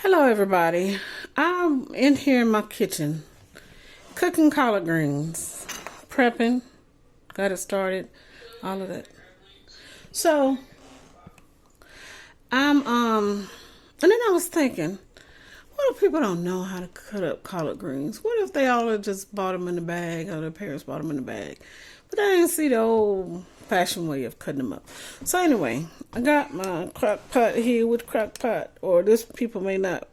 Hello everybody. I'm in here in my kitchen cooking collard greens, prepping, got it started, all of that. So and then I was thinking, what if people don't know how to cut up collard greens? What if they all just bought them in the bag, or their parents bought them in the bag, but they didn't see the old fashioned way of cutting them up? So anyway, I got my crock pot here with crock pot, or this people may not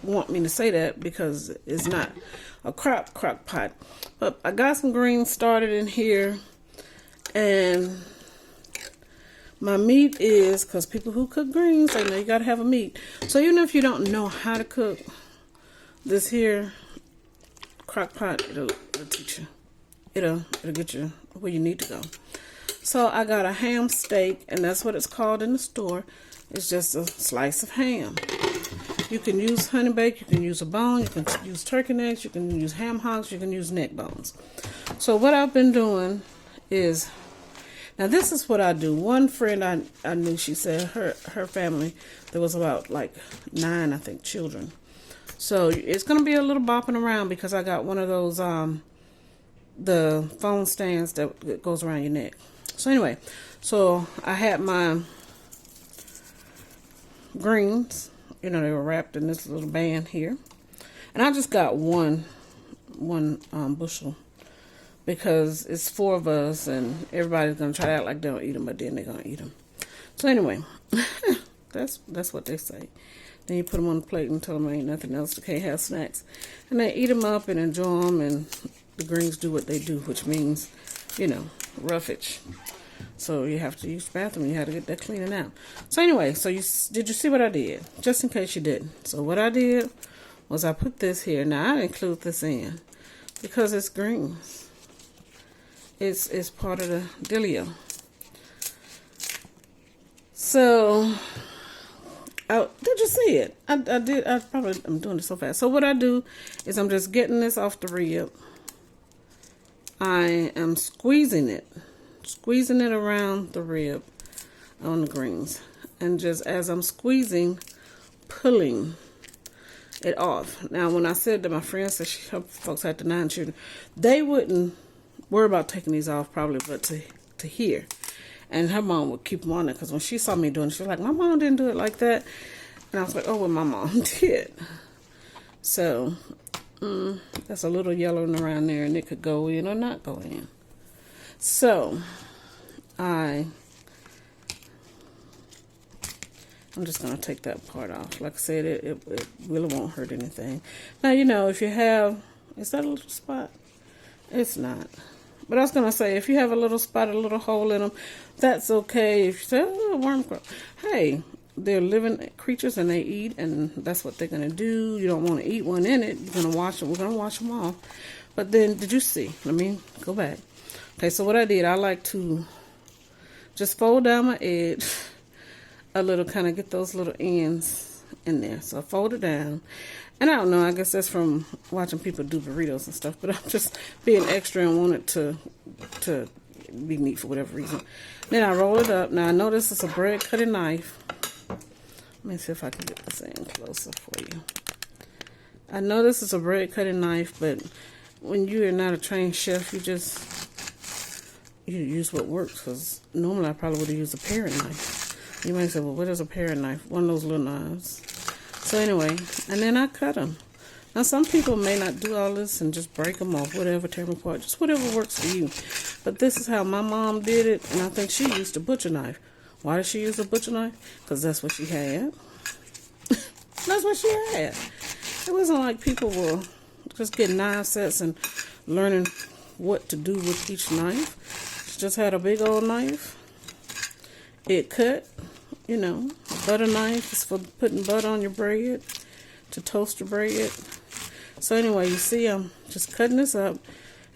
want me to say that because it's not a crock pot, but I got some greens started in here, and my meat is, because people who cook greens, they know you gotta have a meat. So even if you don't know how to cook this here crock pot, it'll teach you. It'll get you where you need to go. So I got a ham steak, and that's what it's called in the store. It's just a slice of ham. You can use honey bake, you can use a bone, you can use turkey necks, you can use ham hocks, you can use neck bones. So what I've been doing is, now this is what I do. One friend I knew, she said her family, there was about like 9, I think, children. So it's going to be a little bopping around because I got one of those, the phone stands that goes around your neck. So anyway, so I had my greens, you know, they were wrapped in this little band here. And I just got one bushel because it's 4 of us and everybody's going to try to act like they don't eat them, but then they're going to eat them. So anyway, that's what they say. Then you put them on the plate and tell them ain't nothing else, they can't have snacks. And they eat them up and enjoy them, and the greens do what they do, which means, you know, roughage. So you have to use the bathroom, you have to get that cleaning out. So anyway, so did you see what I did? Just in case you didn't. So what I did was I put this here. Now I include this in because it's greens. It's part of the dealio. So did you see it? I did. I'm doing it so fast. So what I do is I'm just getting this off the rib. I am squeezing it around the rib on the greens, and just as I'm squeezing, pulling it off. Now when I said that my friend said her folks had the 9 children, they wouldn't worry about taking these off probably, but to hear. And her mom would keep them on there because when she saw me doing it, she was like, my mom didn't do it like that. And I was like, oh, well, my mom did. So that's a little yellowing around there, and it could go in or not go in. So I'm just going to take that part off. Like I said, it really won't hurt anything. Now, you know, if you have, is that a little spot? It's not. But I was going to say, if you have a little spot, a little hole in them, that's okay. If you say, oh, worm grub. Hey, they're living creatures and they eat, and that's what they're going to do. You don't want to eat one in it. You're going to wash them. We're going to wash them off. But then, did you see? Let me go back. Okay, so what I did, I like to just fold down my edge a little, kind of get those little ends in there. So I fold it down. And I don't know, I guess that's from watching people do burritos and stuff, but I'm just being extra and want it to be neat for whatever reason. Then I roll it up. Now I know this is a bread cutting knife. Let me see if I can get this in closer for you. I know this is a bread cutting knife, but when you are not a trained chef, you use what works, because normally I probably would have used a paring knife. You might say, well, what is a paring knife? One of those little knives. So anyway, and then I cut them. Now some people may not do all this and just break them off, whatever, tear them apart, just whatever works for you. But this is how my mom did it, and I think she used a butcher knife. Why did she use a butcher knife? Because that's what she had. That's what she had. It wasn't like people were just getting knife sets and learning what to do with each knife. She just had a big old knife. It cut. You know, butter knife is for putting butter on your bread, to toast your bread. So anyway, you see I'm just cutting this up,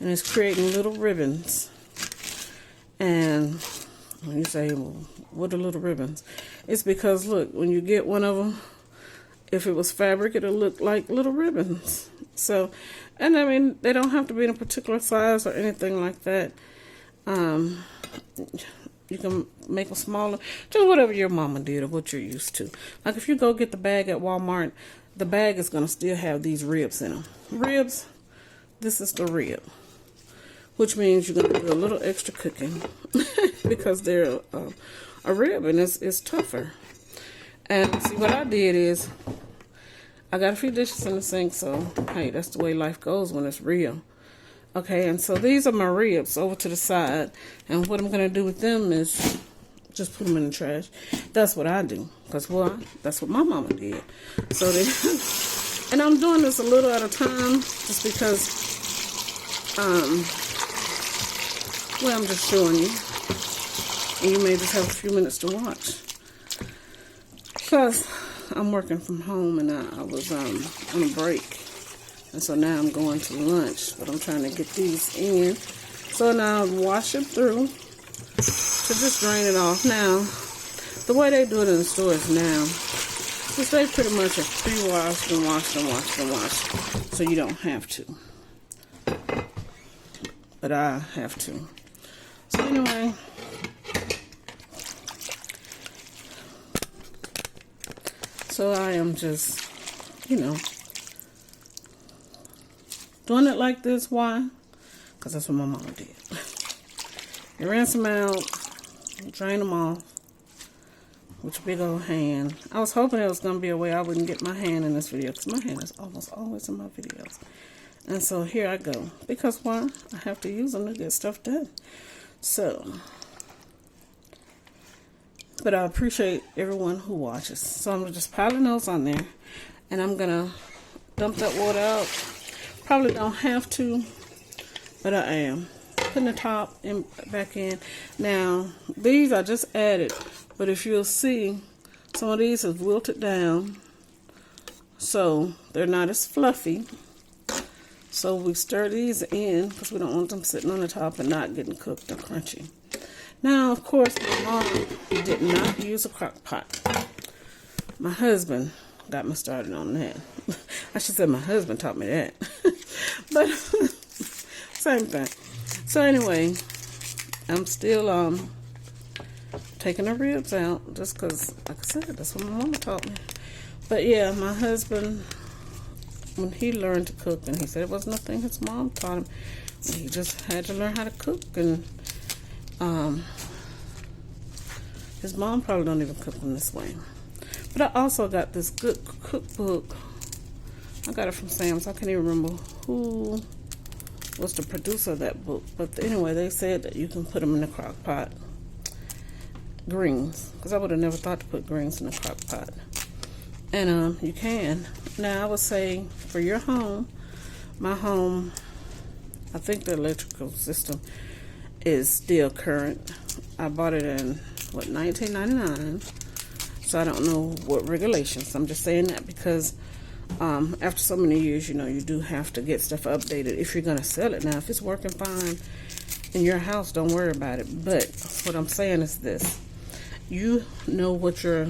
and it's creating little ribbons. And when you say, well, what are little ribbons? It's because, look, when you get one of them, if it was fabric, it'll look like little ribbons. So, and I mean, they don't have to be in a particular size or anything like that. You can make them smaller, just whatever your mama did or what you're used to. Like if you go get the bag at Walmart, the bag is gonna still have these ribs in them. Ribs, this is the rib, which means you're gonna do a little extra cooking because they're a rib and it's tougher. And see, what I did is I got a few dishes in the sink, so hey, that's the way life goes when it's real. Okay, and so these are my ribs over to the side, and what I'm gonna do with them is just put them in the trash. That's what I do, because well, that's what my mama did. So they, and I'm doing this a little at a time, just because, well, I'm just showing you, and you may just have a few minutes to watch. Because I'm working from home, and I was on a break, and so now I'm going to lunch, but I'm trying to get these in. So now I wash it through to just drain it off. Now, the way they do it in the stores now is they pretty much are pre-washed and washed and washed and washed, so you don't have to. But I have to. So anyway, so I am just, you know, doing it like this. Why? Because that's what my mama did. You rinse them out, drain them off with your big old hand. I was hoping there was going to be a way I wouldn't get my hand in this video, because my hand is almost always in my videos. And so here I go. Because why? I have to use them to get stuff done. So, but I appreciate everyone who watches. So I'm just piling those on there, and I'm going to dump that water out. Probably don't have to, but I am. Putting the top in, back in. Now, these I just added, but if you'll see, some of these have wilted down, so they're not as fluffy. So we stir these in, because we don't want them sitting on the top and not getting cooked or crunchy. Now, of course, my mom did not use a crock pot. My husband got me started on that. I should say my husband taught me that. But same thing. So anyway, I'm still taking the ribs out, just because, like I said, that's what my mama taught me. But yeah, my husband, when he learned to cook, and he said it was nothing his mom taught him, he just had to learn how to cook. And his mom probably don't even cook them this way. But I also got this good cookbook. I got it from Sam's. I can't even remember who was the producer of that book. But anyway, they said that you can put them in the crock pot. Greens. Because I would have never thought to put greens in the crock pot. And you can. Now, I would say for your home, my home, I think the electrical system is still current. I bought it in, what, $19.99. So I don't know what regulations. I'm just saying that because after so many years, you know, you do have to get stuff updated if you're going to sell it. Now, if it's working fine in your house, don't worry about it. But what I'm saying is this. You know what your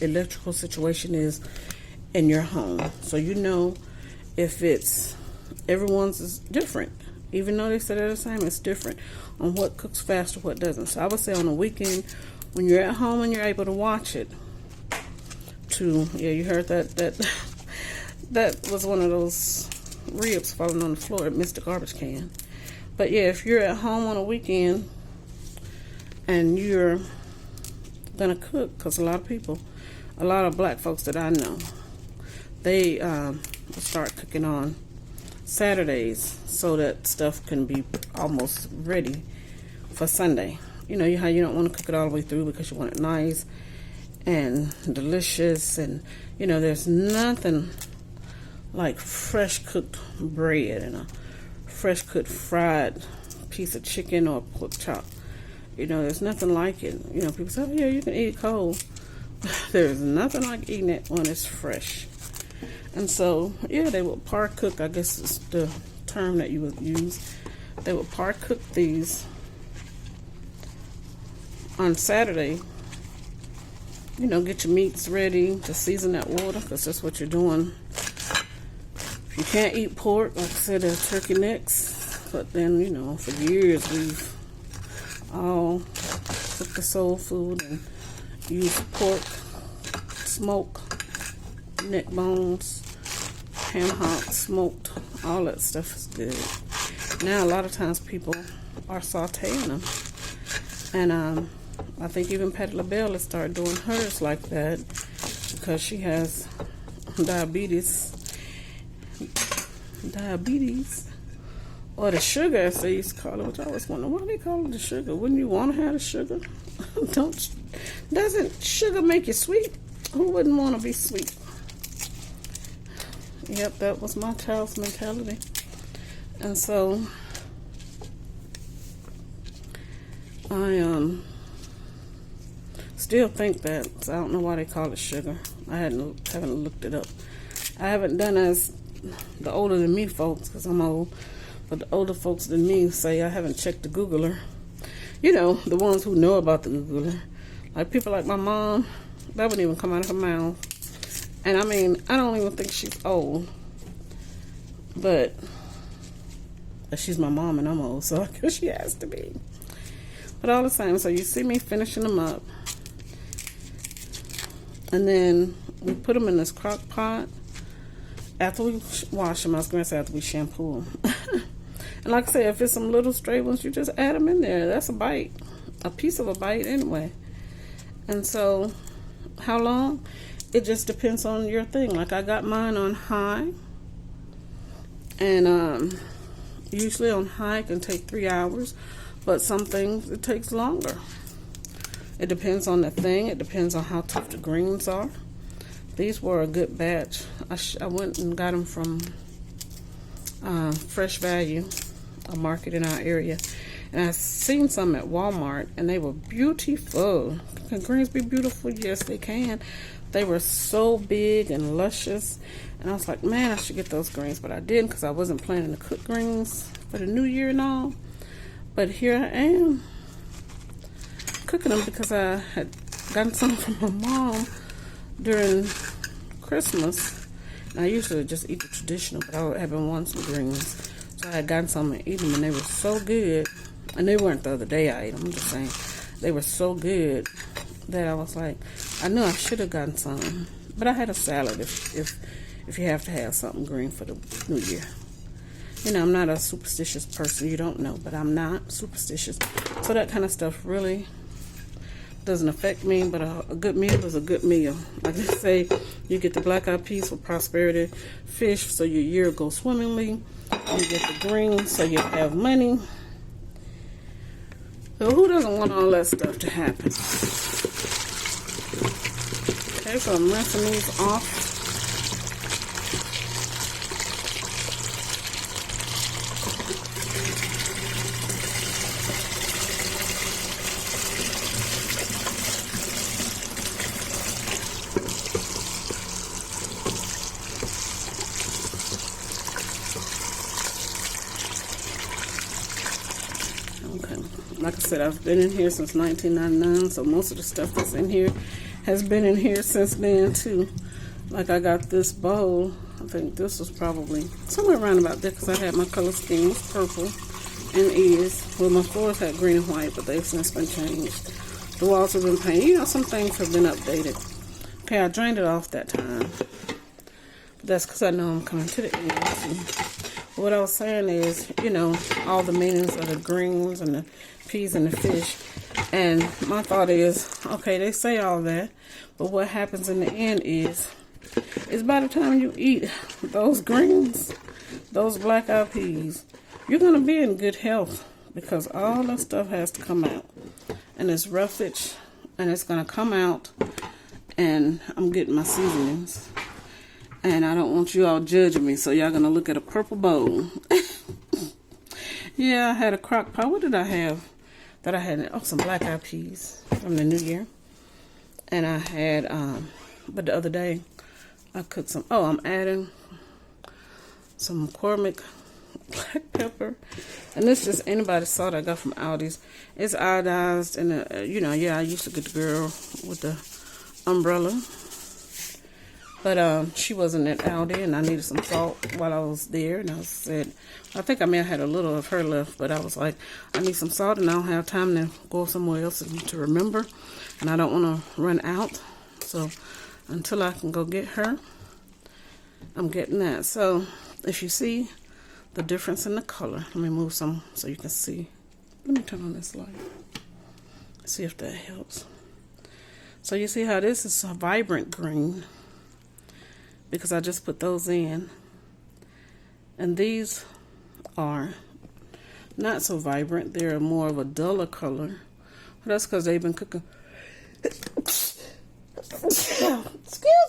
electrical situation is in your home. So you know if it's, everyone's is different. Even though they say they're the same, it's different on what cooks fast or what doesn't. So I would say on the weekend, when you're at home and you're able to watch it, yeah, you heard that that was one of those ribs falling on the floor. It missed the garbage can. But yeah, if you're at home on a weekend and you're gonna cook, because a lot of black folks that I know, they start cooking on Saturdays so that stuff can be almost ready for Sunday. You know how you don't want to cook it all the way through because you want it nice and delicious. And you know, there's nothing like fresh cooked bread and a fresh cooked fried piece of chicken or pork chop. You know, there's nothing like it. You know, people say, oh, yeah, you can eat it cold. There's nothing like eating it when it's fresh. And so, yeah, they would par cook, I guess is the term that you would use. They would par cook these on Saturday. You know, get your meats ready to season that water, because that's what you're doing. If you can't eat pork, like I said, there's turkey necks. But then, you know, for years we've all cook the soul food and use pork, smoke, neck bones, ham hocks, smoked, all that stuff is good. Now a lot of times people are sauteing them, and I think even Patti LaBelle has started doing hers like that because she has diabetes, or the sugar as they used to call it, which I always wonder why they call it the sugar. Wouldn't you want to have the sugar? Doesn't sugar make you sweet? Who wouldn't want to be sweet? Yep, that was my child's mentality. And so I still think that, so I don't know why they call it sugar. I haven't looked it up. I haven't done as the older than me folks, because I'm old, but the older folks than me say I haven't checked the Googler. You know, the ones who know about the Googler. Like people like my mom, that wouldn't even come out of her mouth. And I mean, I don't even think she's old, but she's my mom and I'm old, so I guess she has to be. But all the same, so you see me finishing them up. And then we put them in this crock pot. After we wash them, I was going to say after we shampoo them. And like I said, if it's some little stray ones, you just add them in there. That's a bite. A piece of a bite anyway. And so, how long? It just depends on your thing. Like I got mine on high. And usually on high it can take 3 hours. But some things it takes longer. It depends on the thing. It depends on how tough the greens are. These were a good batch. I went and got them from Fresh Value, a market in our area. And I seen some at Walmart, and they were beautiful. Can greens be beautiful? Yes, they can. They were so big and luscious. And I was like, man, I should get those greens. But I didn't because I wasn't planning to cook greens for the new year and all. But here I am cooking them because I had gotten some from my mom during Christmas. And I usually just eat the traditional, but I have been wanting some greens. So I had gotten some and eat them, and they were so good. And they weren't the other day I ate them, I'm just saying. They were so good that I was like, I knew I should have gotten some. But I had a salad if you have to have something green for the new year. You know, I'm not a superstitious person. You don't know, but I'm not superstitious. So that kind of stuff really doesn't affect me, but a good meal is a good meal. Like they say, you get the black-eyed peas for prosperity, fish so your year goes swimmingly. You get the greens so you have money. So who doesn't want all that stuff to happen? Okay, so I'm rinsing these off. Like I said, I've been in here since 1999, so most of the stuff that's in here has been in here since then too. Like I got this bowl. I think this was probably somewhere around about there because I had my color scheme was purple and is. Well, my floors had green and white, but they've since been changed. The walls have been painted. You know, some things have been updated. Okay, I drained it off that time. But that's because I know I'm coming to the end. What I was saying is, you know, all the meanings of the greens and the peas and the fish. And my thought is, okay, they say all that, but what happens in the end is by the time you eat those greens, those black-eyed peas, you're going to be in good health because all that stuff has to come out. And it's roughage, and it's going to come out, and I'm getting my seasonings. And I don't want you all judging me, so y'all going to look at a purple bowl. Yeah, I had a crock pot. What did I have that I had? Oh, some black-eyed peas from the new year. And I had, but the other day, I cooked some, I'm adding some McCormick black pepper. And this is anybody's salt I got from Aldi's. It's iodized, and, you know, yeah, I used to get the girl with the umbrella. But she wasn't out there, and I needed some salt while I was there. And I said, I think I may have had a little of her left, but I was like, I need some salt, and I don't have time to go somewhere else to remember, and I don't want to run out. So until I can go get her, I'm getting that. So if you see the difference in the color, let me move some so you can see. Let me turn on this light. See if that helps. So you see how this is a vibrant green because I just put those in. And these are not so vibrant. They're more of a duller color. But that's because they've been cooking. Excuse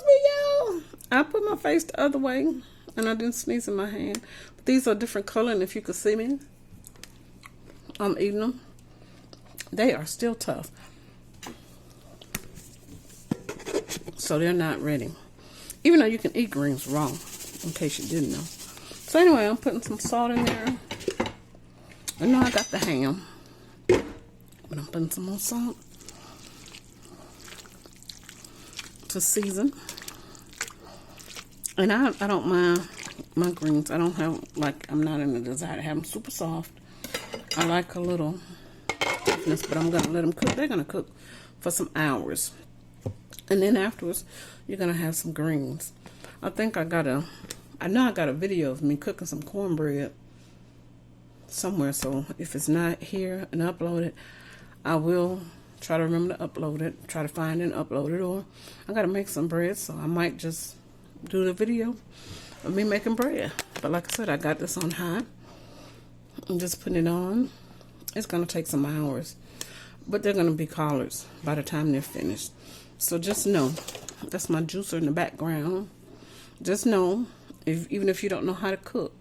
me, y'all. I put my face the other way and I didn't sneeze in my hand. But these are different color, and if you could see me, I'm eating them. They are still tough. So they're not ready. Even though you can eat greens raw, in case you didn't know. So anyway, I'm putting some salt in there. I know I got the ham, but I'm putting some more salt to season. And I don't mind my greens. I don't have, like, I'm not in the desire to have them super soft. I like a little toughness, but I'm going to let them cook. They're going to cook for some hours. And then afterwards, you're going to have some greens. I know I got a video of me cooking some cornbread somewhere. So if it's not here and uploaded, I will try to remember to upload it. Try to find it and upload it. Or I got to make some bread, so I might just do the video of me making bread. But like I said, I got this on high. I'm just putting it on. It's going to take some hours. But they're going to be collards by the time they're finished. So just know, that's my juicer in the background. Just know, even if you don't know how to cook,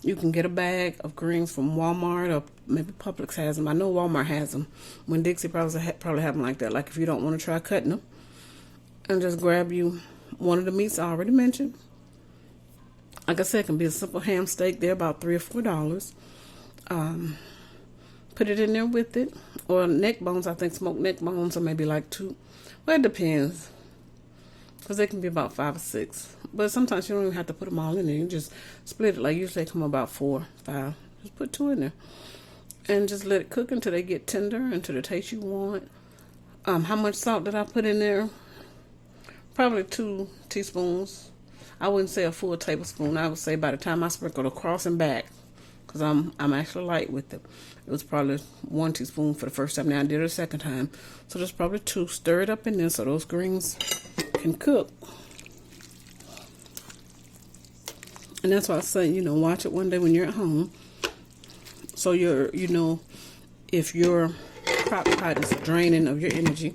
you can get a bag of greens from Walmart, or maybe Publix has them. I know Walmart has them. When Dixie probably have them like that. Like if you don't want to try cutting them, and just grab you one of the meats I already mentioned. Like I said, it can be a simple ham steak. They're about $3 or $4. Put it in there with it. Or neck bones, I think smoked neck bones, or maybe like 2. Well, it depends. Because they can be about 5 or 6. But sometimes you don't even have to put them all in there. You just split it. Like usually they come about 4, 5. Just put 2 in there. And just let it cook until they get tender, until the taste you want. How much salt did I put in there? Probably 2 teaspoons. I wouldn't say a full tablespoon. I would say by the time I sprinkle across and back, because I'm actually light with it, it was probably 1 teaspoon for the first time. Now I did it a second time, so there's probably 2. Stir it up in there so those greens can cook. And that's why I say, watch it one day when you're at home, so if your crock pot is draining of your energy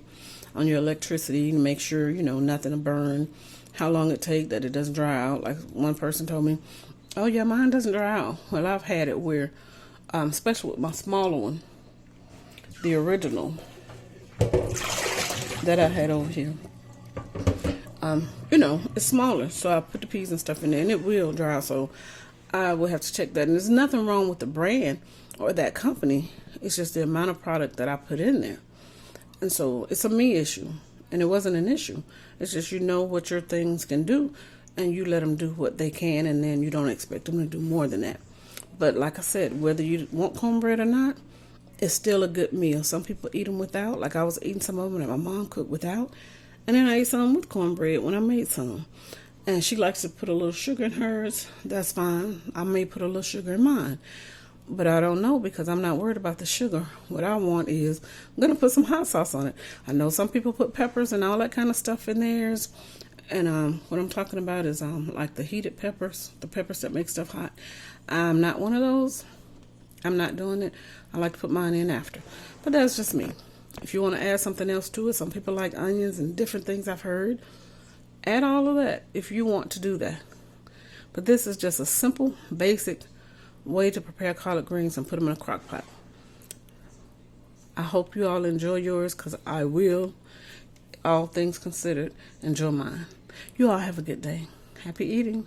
on your electricity, you make sure nothing to burn. How long it take that it doesn't dry out. Like one person told me, oh yeah, mine doesn't dry out. Well, I've had it where, especially with my smaller one, the original that I had over here, it's smaller, so I put the peas and stuff in there and it will dry out. So I will have to check that. And there's nothing wrong with the brand or that company. It's just the amount of product that I put in there. And so it's a me issue, and it wasn't an issue. It's just what your things can do, and you let them do what they can, and then you don't expect them to do more than that. But like I said, whether you want cornbread or not, it's still a good meal. Some people eat them without. Like I was eating some of them that my mom cooked without, and then I ate some with cornbread when I made some. And she likes to put a little sugar in hers. That's fine. I may put a little sugar in mine. But I don't know, because I'm not worried about the sugar. What I want is, I'm going to put some hot sauce on it. I know some people put peppers and all that kind of stuff in theirs. And what I'm talking about is like the heated peppers, the peppers that make stuff hot. I'm not one of those. I'm not doing it. I like to put mine in after. But that's just me. If you want to add something else to it, some people like onions and different things I've heard. Add all of that if you want to do that. But this is just a simple, basic way to prepare collard greens and put them in a crock pot. I hope you all enjoy yours, because I will, all things considered, enjoy mine. You all have a good day. Happy eating.